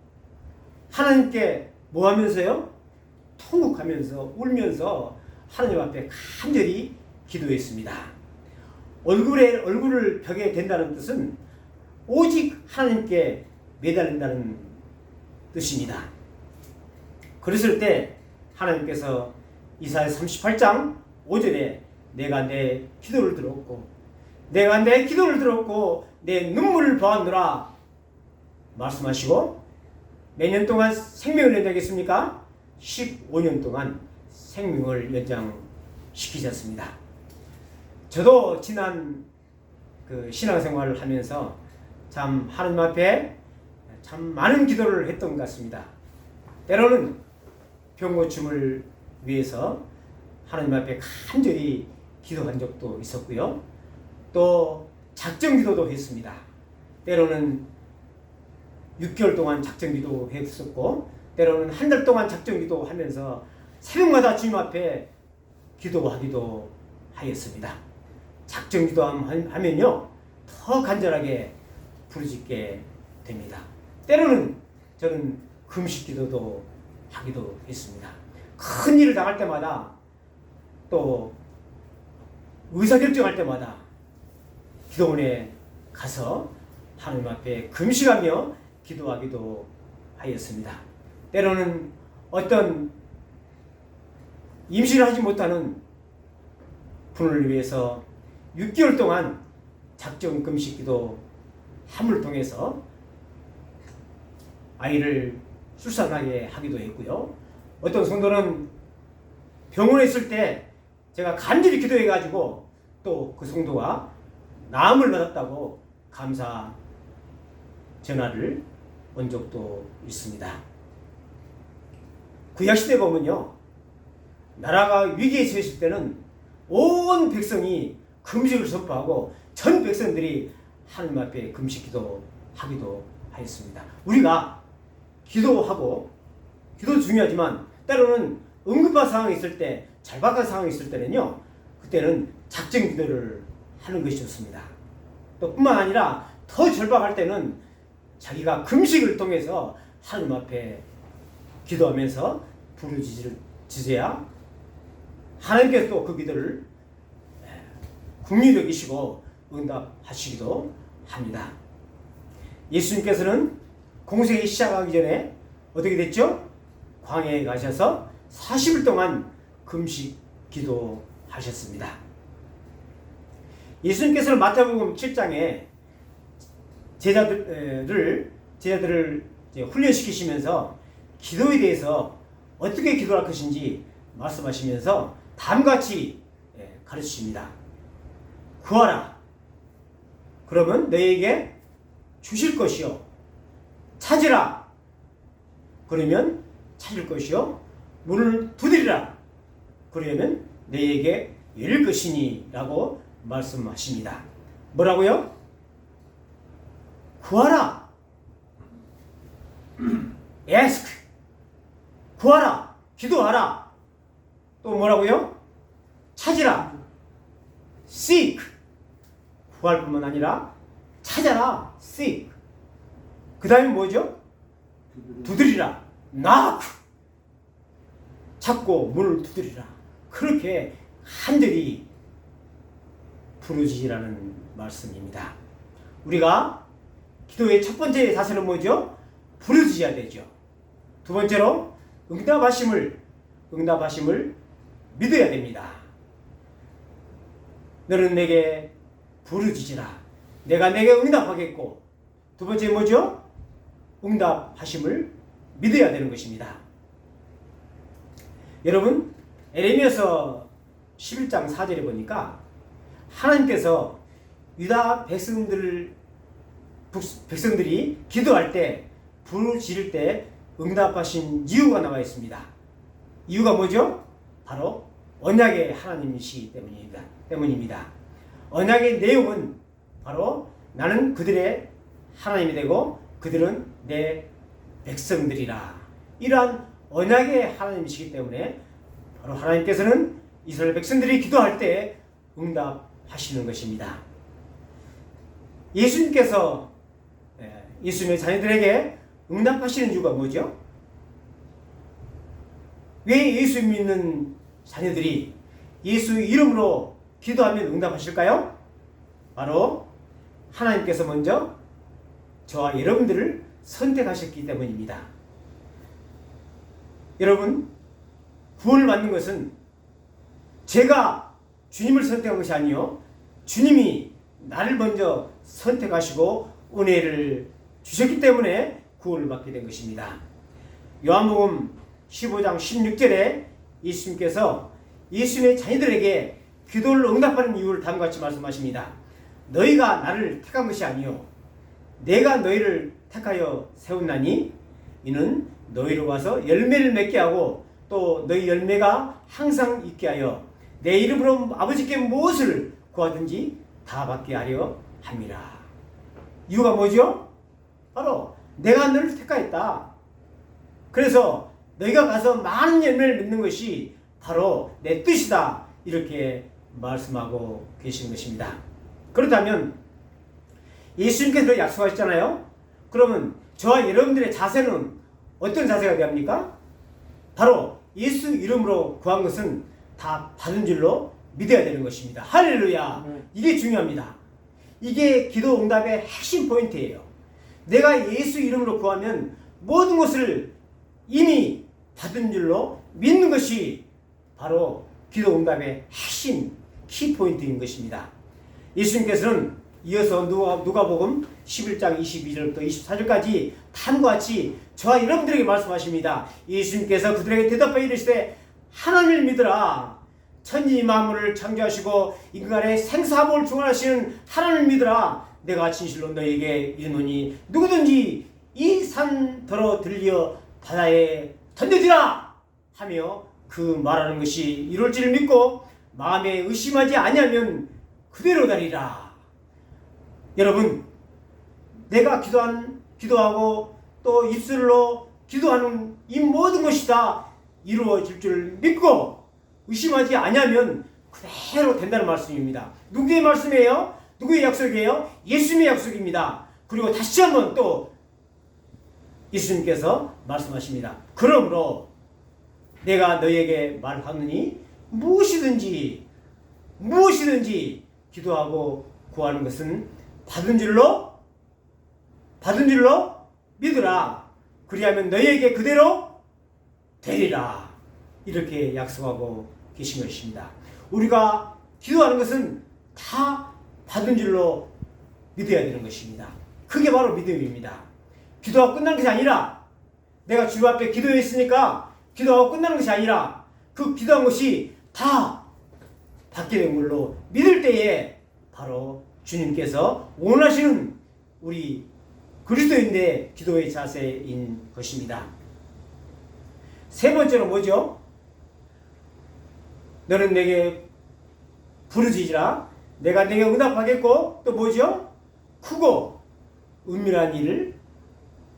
하나님께 뭐 하면서요? 통곡하면서 울면서 하나님 앞에 간절히 기도했습니다. 얼굴을 벽에 댄다는 뜻은 오직 하나님께 매달린다는 뜻입니다. 그랬을 때 하나님께서 이사야 38장 5절에 내가 내 기도를 들었고 내 눈물을 보았노라 말씀하시고, 몇 년 동안 생명을 연장했습니까? 15년 동안 생명을 연장시키셨습니다. 저도 지난 그 신앙생활을 하면서 참 하나님 앞에 참 많은 기도를 했던 것 같습니다. 때로는 병고침을 위해서 하나님 앞에 간절히 기도한 적도 있었고요. 또 작정 기도도 했습니다. 때로는 6개월 동안 작정 기도 했었고, 때로는 한 달 동안 작정 기도 하면서 새벽마다 주님 앞에 기도하기도 하였습니다. 작정 기도하면요 더 간절하게 부르짖게 됩니다. 때로는 저는 금식 기도도 하기도 했습니다. 큰 일을 당할 때마다 또 의사결정할 때마다 기도원에 가서 하나님 앞에 금식하며 기도하기도 하였습니다. 때로는 어떤 임신을 하지 못하는 분을 위해서 6개월 동안 작정 금식 기도 함을 통해서 아이를 출산하게 하기도 했고요. 어떤 성도는 병원에 있을 때 제가 간절히 기도해가지고 또 그 성도가 나음을 받았다고 감사 전화를 온 적도 있습니다. 구약시대 보면요, 나라가 위기에 처했을 때는 온 백성이 금식을 선포하고 전 백성들이 하나님 앞에 금식 기도하기도 하였습니다. 우리가 기도하고 기도 중요하지만 때로는 응급한 상황이 있을 때, 절박한 상황이 있을 때는요, 그때는 작정 기도를 하는 것이 좋습니다. 또 뿐만 아니라 더 절박할 때는 자기가 금식을 통해서 하나님 앞에 기도하면서 부르짖어야 하나님께서 또 그 기도를 긍휼히 여기시고 응답하시기도 합니다. 예수님께서는 공생이 시작하기 전에 어떻게 됐죠? 광야에 가셔서 40일 동안 금식 기도하셨습니다. 예수님께서는 마태복음 7장에 제자들을 훈련시키시면서 기도에 대해서 어떻게 기도할 것인지 말씀하시면서 다음과 같이 가르치십니다. 구하라. 그러면 너희에게 주실 것이요. 찾으라. 그러면 찾을 것이요. 문을 두드리라. 그러면 너희에게 열릴 것이니 라고 말씀하십니다. 뭐라고요? 구하라. ask. 구하라. 기도하라. 또 뭐라고요? 찾으라. seek. 구할 뿐만 아니라 찾아라. seek. 그 다음에 뭐죠? 두드리라. knock. 찾고 문을 두드리라. 그렇게 간절히 부르짖으라는 말씀입니다. 우리가 기도의 첫 번째 자세는 뭐죠? 부르짖어야 되죠. 두 번째로 응답하심을 믿어야 됩니다. 너는 내게 부르짖으라. 내가 내게 응답하겠고, 두 번째 뭐죠? 응답하심을 믿어야 되는 것입니다. 여러분, 에레미야서 11장 4절에 보니까 하나님께서 유다 백성들이 기도할 때, 부르짖을 때 응답하신 이유가 나와 있습니다. 이유가 뭐죠? 바로 언약의 하나님이시기 때문입니다. 언약의 내용은 바로 나는 그들의 하나님이 되고 그들은 내 백성들이라. 이러한 언약의 하나님이시기 때문에 바로 하나님께서는 이스라엘 백성들이 기도할 때 응답하시는 것입니다. 예수님께서 예수님의 자녀들에게 응답하시는 이유가 뭐죠? 왜 예수 믿는 자녀들이 예수 이름으로 기도하면 응답하실까요? 바로 하나님께서 먼저 저와 여러분들을 선택하셨기 때문입니다. 여러분, 구원을 받는 것은 제가 주님을 선택한 것이 아니요, 주님이 나를 먼저 선택하시고 은혜를 주셨기 때문에 구원을 받게 된 것입니다. 요한복음 15장 16절에 예수님께서 예수님의 자녀들에게 기도를 응답하는 이유를 다음과 같이 말씀하십니다. 너희가 나를 택한 것이 아니요 내가 너희를 택하여 세웠나니 이는 너희로 와서 열매를 맺게 하고 또 너희 열매가 항상 있게 하여 내 이름으로 아버지께 무엇을 구하든지 다 받게 하려 함이라. 이유가 뭐죠? 바로 내가 너를 택하였다. 그래서 너희가 가서 많은 열매를 맺는 것이 바로 내 뜻이다. 이렇게 말씀하고 계신 것입니다. 그렇다면 예수님께서 약속하셨잖아요. 그러면 저와 여러분들의 자세는 어떤 자세가 되어야 합니까? 바로 예수 이름으로 구한 것은 다 받은 줄로 믿어야 되는 것입니다. 할렐루야. 이게 중요합니다. 이게 기도 응답의 핵심 포인트예요. 내가 예수 이름으로 구하면 모든 것을 이미 받은 줄로 믿는 것이 바로 기도 응답의 핵심 키포인트인 것입니다. 예수님께서는 이어서 누가복음 11장 22절부터 24절까지 다음과 같이 저와 여러분들에게 말씀하십니다. 예수님께서 그들에게 대답하여 이르시되 하나님을 믿으라. 천지 만물을 창조하시고 인간의 생사함을 주관하시는 하나님을 믿으라. 내가 진실로 너희에게 이르노니 누구든지 이 산더러 들려 바다에 던져지라 하며 그 말하는 것이 이룰 줄 믿고 마음에 의심하지 아니하면 그대로 되리라. 여러분, 내가 기도하고 또 입술로 기도하는 이 모든 것이 다 이루어질 줄 믿고 의심하지 아니하면 그대로 된다는 말씀입니다. 누구의 말씀이에요? 누구의 약속이에요? 예수님의 약속입니다. 그리고 다시 한번 또 예수님께서 말씀하십니다. 그러므로 내가 너희에게 말하느니 무엇이든지 기도하고 구하는 것은 받은 줄로 믿으라. 그리하면 너희에게 그대로 되리라. 이렇게 약속하고 계신 것입니다. 우리가 기도하는 것은 다 받은 줄로 믿어야 되는 것입니다. 그게 바로 믿음입니다. 기도하고 끝나는 것이 아니라 내가 주님 앞에 기도했으니까 기도하고 끝나는 것이 아니라 그 기도한 것이 다 받게 된 걸로 믿을 때에 바로 주님께서 원하시는 우리 그리스도인의 기도의 자세인 것입니다. 세 번째로 뭐죠? 너는 내게 부르짖으라. 내가 내게 응답하겠고 또 뭐죠? 크고 은밀한 일을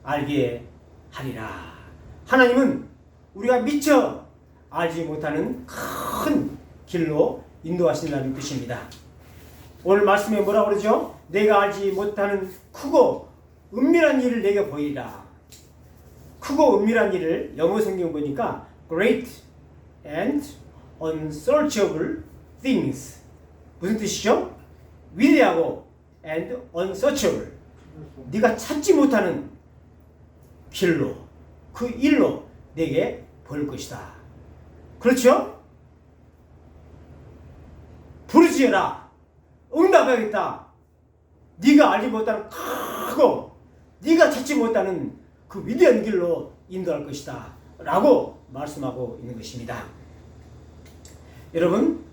알게 하리라. 하나님은 우리가 미처 알지 못하는 큰 길로 인도하신다는 뜻입니다. 오늘 말씀에 뭐라고 그러죠? 내가 알지 못하는 크고 은밀한 일을 내게 보이라. 크고 은밀한 일을 영어 성경 보니까 great and unsearchable things. 무슨 뜻이죠? 위대하고 and unsearchable. 네가 찾지 못하는 길로, 그 일로 내게 보일 것이다. 그렇죠? 부르짖어라. 응답하겠다. 네가 알지 못하는 크고 네가 찾지 못하는 그 위대한 길로 인도할 것이다 라고 말씀하고 있는 것입니다. 여러분,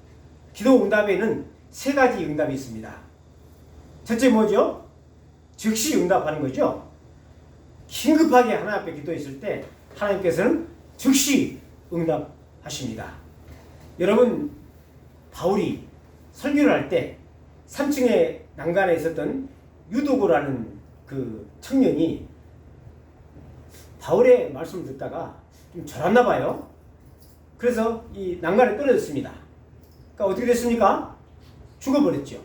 기도 응답에는 세 가지 응답이 있습니다. 첫째 뭐죠? 즉시 응답하는 거죠. 긴급하게 하나님 앞에 기도했을 때 하나님께서는 즉시 응답하십니다. 여러분, 바울이 설교를 할 때 3층에 난간에 있었던 유도고라는 그 청년이 바울의 말씀을 듣다가 좀 졸았나 봐요. 그래서 이 난간에 떨어졌습니다. 그러니까 어떻게 됐습니까? 죽어버렸죠.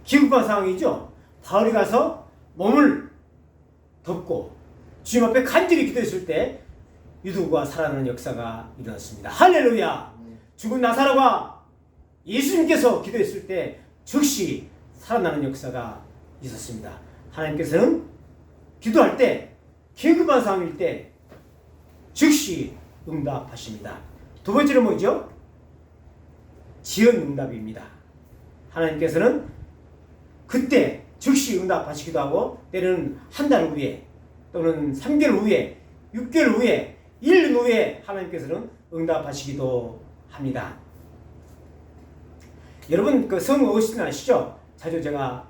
기급한 상황이죠. 바울이 가서 몸을 덮고 주님 앞에 간절히 기도했을 때 유도고가 살아나는 역사가 일어났습니다. 할렐루야! 죽은 나사로가 예수님께서 기도했을 때 즉시 살아나는 역사가 있었습니다. 하나님께서는 기도할 때 긴급한 상황일 때 즉시 응답하십니다. 두 번째는 뭐죠? 지연 응답입니다. 하나님께서는 그때 즉시 응답하시기도 하고 때로는 한 달 후에 또는 3개월 후에 6개월 후에 1년 후에 하나님께서는 응답하시기도 합니다. 여러분 그 성 어거스틴 아시죠? 자주 제가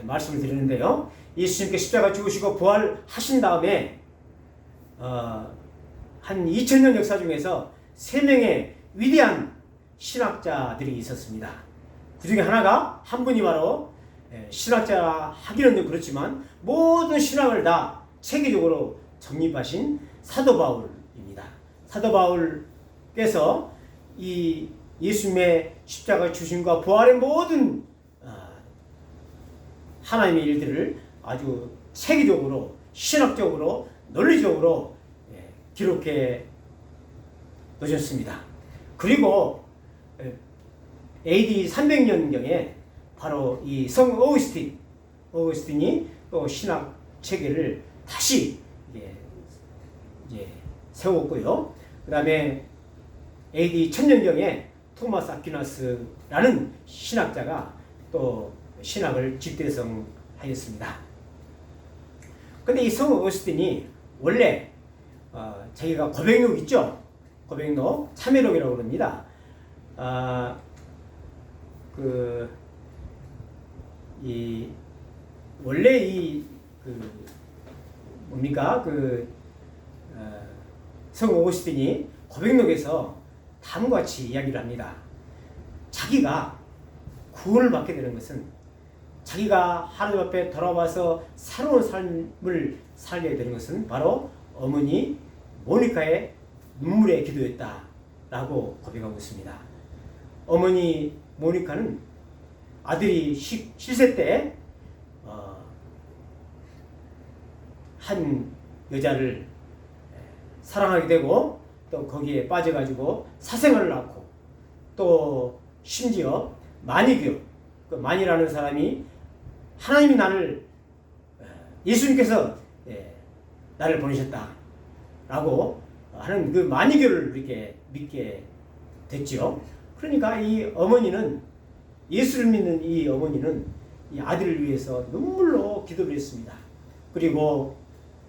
말씀을 드리는데요. 예수님께 십자가 죽으시고 부활하신 다음에 한 2000년 역사 중에서 3명의 위대한 신학자들이 있었습니다. 그 중에 하나가 한 분이 바로 신학자 하기는 좀 그렇지만 모든 신학을 다 체계적으로 정립하신 사도 바울입니다. 사도 바울께서 이 예수님의 십자가 죽으심과 부활의 모든 하나님의 일들을 아주 체계적으로 신학적으로 논리적으로 기록해 놓으셨습니다. 그리고 AD 300년경에 바로 이 성 어거스틴이 또 신학 체계를 다시 세웠고요. 그 다음에 AD 1000년경에 토마스 아퀴나스라는 신학자가 또 신학을 집대성하였습니다. 근데 이 성 어거스틴이 원래 자기가 고백록 있죠? 고백록 참회록이라고 그럽니다. 원래 성 구원을 받게 되는 것은 자기가 하나님 앞에 돌아와서 새로운 삶을 살게 되는 것은 바로 어머니 모니카의 눈물의 기도였다라고 고백하고 있습니다. 어머니 모니카는 아들이 실세 때 한 여자를 사랑하게 되고 또 거기에 빠져가지고 사생활을 낳고 또 심지어 마니교, 그 마니라는 사람이 하나님이 나를 예수님께서 나를 보내셨다라고 하는 그 마니교를 이렇게 믿게 됐죠. 그러니까 이 어머니는 예수를 믿는 이 어머니는 이 아들을 위해서 눈물로 기도를 했습니다. 그리고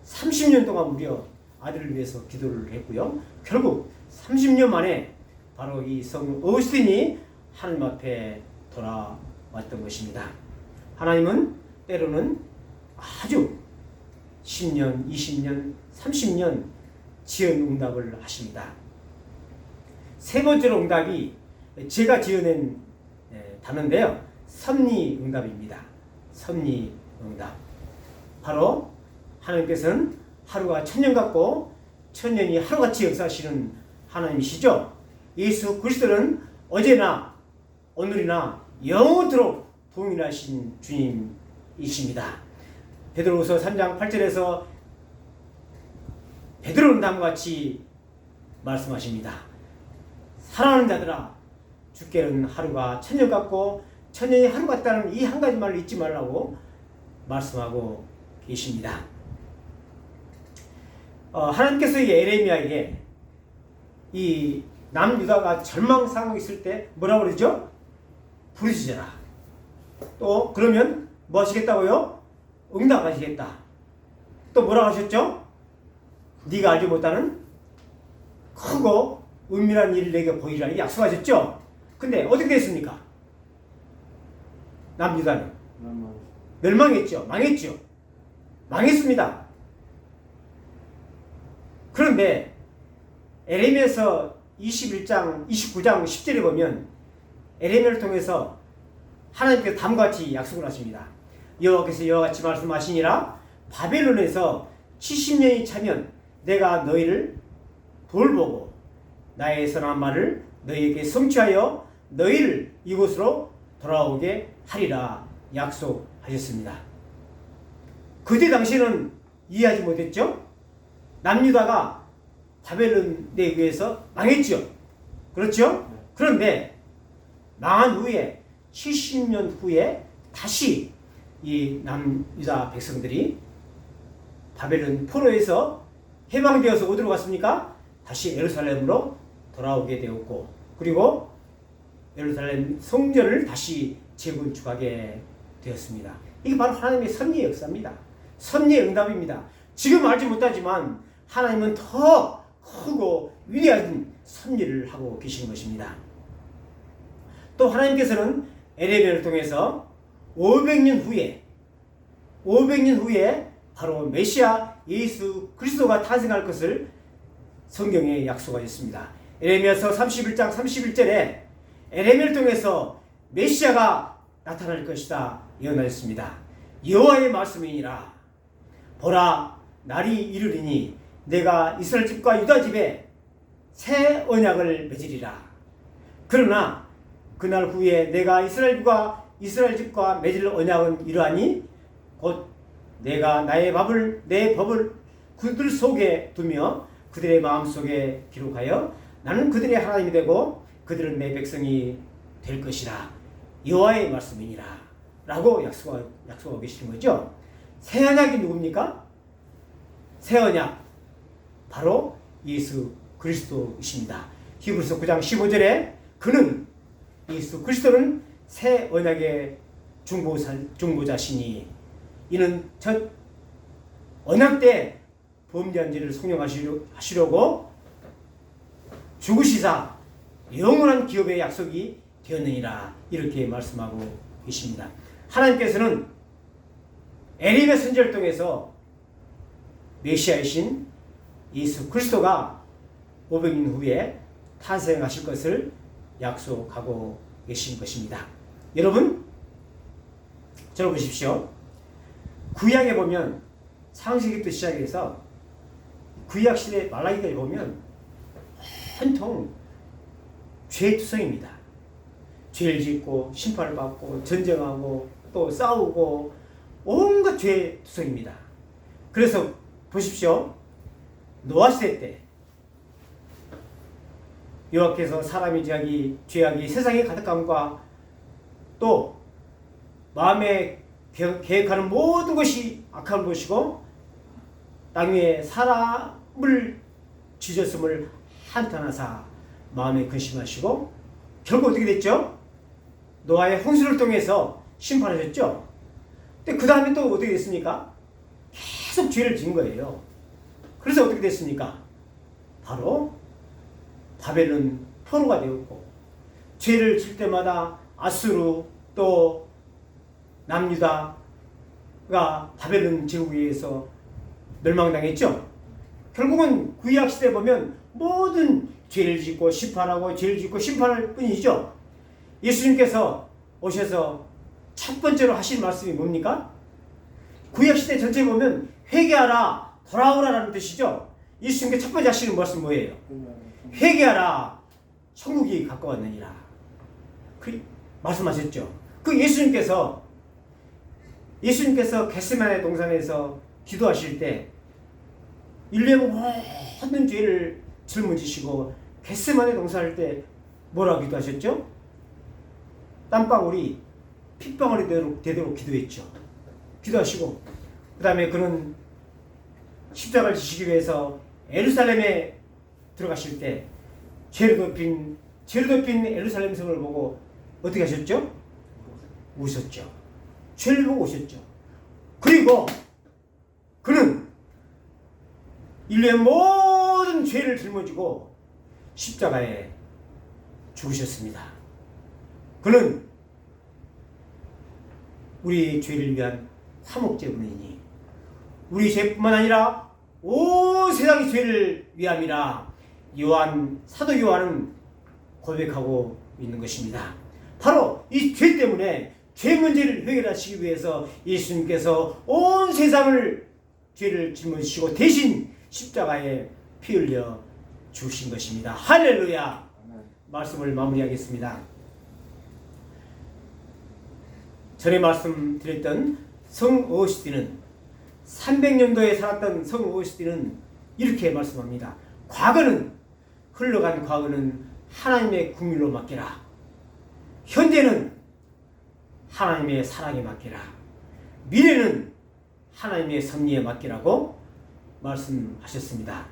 30년 동안 무려 아들을 위해서 기도를 했고요. 결국 30년 만에 바로 이 성 어거스틴이 하나님 앞에 돌아왔던 것입니다. 하나님은 때로는 아주 10년, 20년, 30년 지은 응답을 하십니다. 세 번째로 응답이 제가 지어낸 단어인데요. 섭리응답입니다. 섭리응답. 바로 하나님께서는 하루가 천년 같고 천년이 하루같이 역사하시는 하나님이시죠. 예수 그리스도는 어제나 오늘이나 영원토록 동일하신 주님이십니다. 베드로후서 3장 8절에서 베드로는 다음과 같이 말씀하십니다. 사랑하는 자들아, 주께는 하루가 천년 같고 천년이 하루 같다는 이 한 가지 말을 잊지 말라고 말씀하고 계십니다. 하나님께서 에레미야에게 이 남유다가 절망상황에 있을 때 뭐라고 그러죠? 부르짖어라. 또 그러면 뭐 하시겠다고요? 응답하시겠다. 또 뭐라고 하셨죠? 네가 알지 못하는 크고 은밀한 일을 내게 보이리라 약속하셨죠? 근데 어떻게 됐습니까? 남유다는 멸망했죠. 망했죠. 망했습니다. 그런데 에레미야서 21장 29장 10절에 보면 에레미야를 통해서 하나님께서 다음과 같이 약속을 하십니다. 여호와께서 이와 같이 말씀하시니라. 바벨론에서 70년이 차면 내가 너희를 돌보고 나의 선한 말을 너희에게 성취하여 너희를 이곳으로 돌아오게 하리라 약속하셨습니다. 그때 당시에는 이해하지 못했죠. 남유다가 바벨론에 의해서 망했죠. 그렇죠? 그런데 망한 후에 70년 후에 다시 이 남유다 백성들이 바벨론 포로에서 해방되어서 어디로 갔습니까? 다시 예루살렘으로 돌아오게 되었고, 그리고 예루살렘 성전을 다시 재건축하게 되었습니다. 이게 바로 하나님의 섭리의 역사입니다. 섭리의 응답입니다. 지금 알지 못하지만 하나님은 더 크고 위대한 섭리를 하고 계신 것입니다. 또 하나님께서는 에레미야를 통해서 500년 후에 바로 메시아 예수 그리스도가 탄생할 것을 성경에 약속하셨습니다. 에레미야서 31장 31절에 에레미야를 통해서 메시아가 나타날 것이다 예언하였습니다. 여호와의 말씀이니라. 보라, 날이 이르리니 내가 이스라엘 집과 유다 집에 새 언약을 맺으리라. 그러나 그날 후에 내가 이스라엘 집과 맺을 언약은 이러하니 곧 내가 나의 법을 내 법을 그들 속에 두며 그들의 마음속에 기록하여 나는 그들의 하나님이 되고 그들은 내 백성이 될 것이라. 여호와의 말씀이니라 라고 약속하고 계시는 거죠. 새 언약이 누굽니까? 새 언약 바로 예수 그리스도이십니다. 히브리서 9장 15절에 그는 예수 그리스도는 새 언약의 중보자시니 이는 첫 언약 때 범죄한 죄를 속량하시려고 죽으시사 영원한 기업의 약속이 되었느니라 이렇게 말씀하고 계십니다. 하나님께서는 에레미야 선지자를 통해서 메시아이신 예수 그리스도가 500년 후에 탄생하실 것을 약속하고 계신 것입니다. 여러분, 저를 보십시오. 구약에 보면 창세기부터 시작해서 구약 시대 말라기까지 보면 온통 죄투성입니다. 죄를 짓고 심판을 받고 전쟁하고 또 싸우고 온갖 죄투성입니다. 그래서 보십시오. 노아 시대 때 여호와께서 사람의 죄악이 세상에 가득함과 또 마음에 계획하는 모든 것이 악함을 보시고 땅 위에 사람을 지졌음을 한탄하사 마음에 근심하시고 결국 어떻게 됐죠? 노아의 홍수를 통해서 심판하셨죠? 근데 그 다음에 또 어떻게 됐습니까? 계속 죄를 지은 거예요. 그래서 어떻게 됐습니까? 바로 바벨론 포로가 되었고 죄를 질 때마다 아수르 또 남유다가 바벨론 제국에 의해서 멸망당했죠. 결국은 구약 시대에 보면 모든 죄를 짓고 심판하고 죄를 짓고 심판할 뿐이죠. 예수님께서 오셔서 첫 번째로 하신 말씀이 뭡니까? 구약 시대 전체에 보면 회개하라 돌아오라라는 뜻이죠. 예수님께서 첫 번째 하시는 말씀 뭐예요? 회개하라 천국이 가까웠느니라 그 말씀하셨죠. 그 예수님께서 겟세마네 동산에서 기도하실 때 인류의 모든 죄를 짊어지시고 겟세마네 동산할 때 뭐라고 기도하셨죠? 땀방울이 핏방울이 되도록 기도했죠. 기도하시고 그 다음에 그는 십자가를 지시기 위해서 예루살렘에 들어가실 때 죄를 덮인 예루살렘 성을 보고 어떻게 하셨죠? 우셨죠. 죄를 보고 오셨죠. 그리고 그는 인류의 모든 죄를 짊어지고 십자가에 죽으셨습니다. 그는 우리 죄를 위한 화목제물이니 우리 죄뿐만 아니라 온 세상의 죄를 위함이라 사도 요한은 고백하고 있는 것입니다. 바로 이 죄 때문에 죄 문제를 해결하시기 위해서 예수님께서 온 세상을 죄를 짊어지시고 대신 십자가에 피 흘려 주신 것입니다. 할렐루야. 말씀을 마무리하겠습니다. 전에 말씀드렸던 성 어거스틴은 300년도에 살았던 성 어거스틴은 이렇게 말씀합니다. 흘러간 과거는 하나님의 국률로 맡겨라. 현재는 하나님의 사랑에 맡겨라. 미래는 하나님의 섭리에 맡기라고 말씀하셨습니다.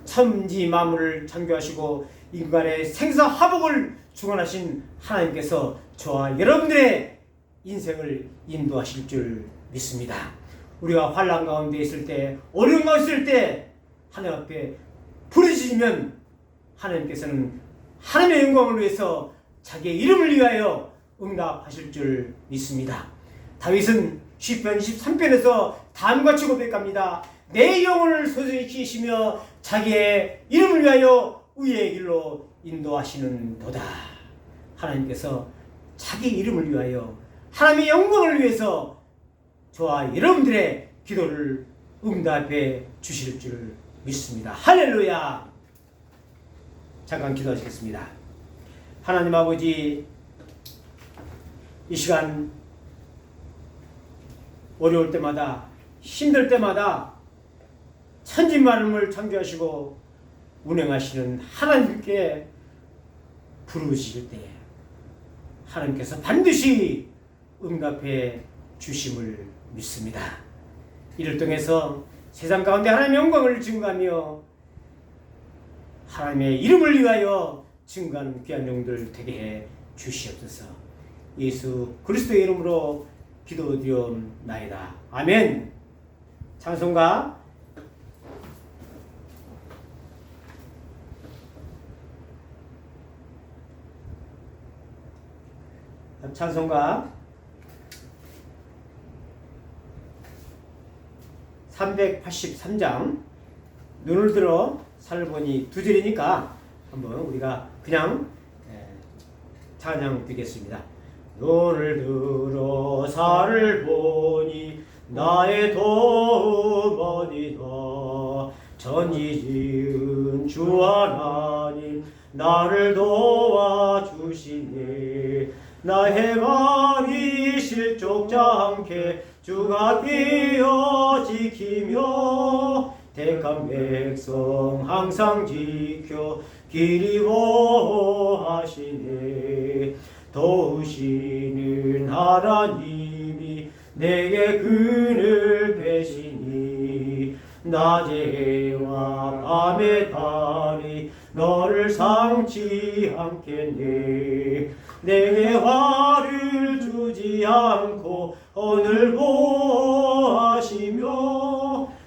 천지 만물을 창조하시고 인간의 생사화복을 주관하신 하나님께서 저와 여러분들의 인생을 인도하실 줄 믿습니다. 우리가 환난 가운데 있을 때, 어려운 가운데 있을 때 하나님 앞에 부르짖으면 하나님께서는 하나님의 영광을 위해서 자기의 이름을 위하여 응답하실 줄 믿습니다. 다윗은 시편 23편에서 다음과 같이 고백합니다. 내 영혼을 소중히 지키시며 자기의 이름을 위하여 의의 길로 인도하시는 도다. 하나님께서 자기 이름을 위하여 하나님의 영광을 위해서 저와 여러분들의 기도를 응답해 주실 줄 믿습니다. 할렐루야. 잠깐 기도하시겠습니다. 하나님 아버지, 이 시간 어려울 때마다 힘들 때마다 천지만물을 창조하시고 운행하시는 하나님께 부르실 때 하나님께서 반드시 응답해 주심을 믿습니다. 이를 통해서 세상 가운데 하나님의 영광을 증거하며 하나님의 이름을 위하여 증거하는 귀한 영들 되게 해 주시옵소서. 예수 그리스도의 이름으로 기도드리옵나이다. 아멘. 찬송가 찬송가 383장 눈을 들어 살보니 두 절이니까 한번 우리가 그냥 찬양 드리겠습니다. 눈을 들어 살을 보니 나의 도움원이다. 전지지은 주 하나님 나를 도와주시네. 나의 마음이 실족지 않게 주가 끼어 지키며 택한 백성 항상 지켜 길이 보호하시네. 도우시는 하나님이 내게 그늘 되시니 낮에와 밤에 달이 너를 상치 않겠네. 내게 화를 주지 않고 오늘 보호하시며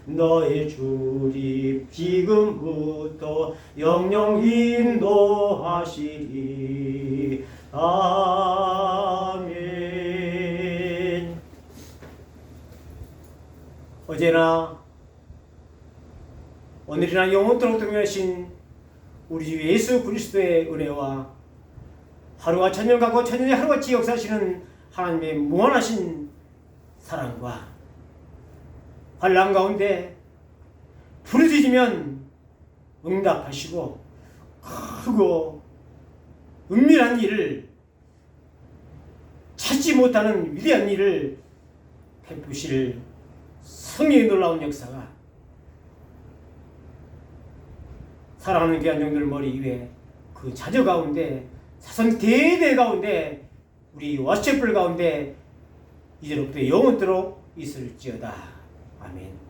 너의 주립 지금부터 영영 인도하시리. 아멘. 어제나 오늘이나 영원토록 동행하신 우리 주 예수 그리스도의 은혜와 하루가 천년 같고 천년이 하루같이 역사하시는 하나님의 무한하신 사랑과 환난 가운데 부르짖으면 응답하시고 크고 은밀한 일을 찾지 못하는 위대한 일을 베푸실 성령의 놀라운 역사가 사랑하는 귀한 종들 머리 위에 그 자녀 가운데 사선 대대 가운데 우리 왓셰플 가운데 이제로부터 영원토록 있을지어다. 아멘.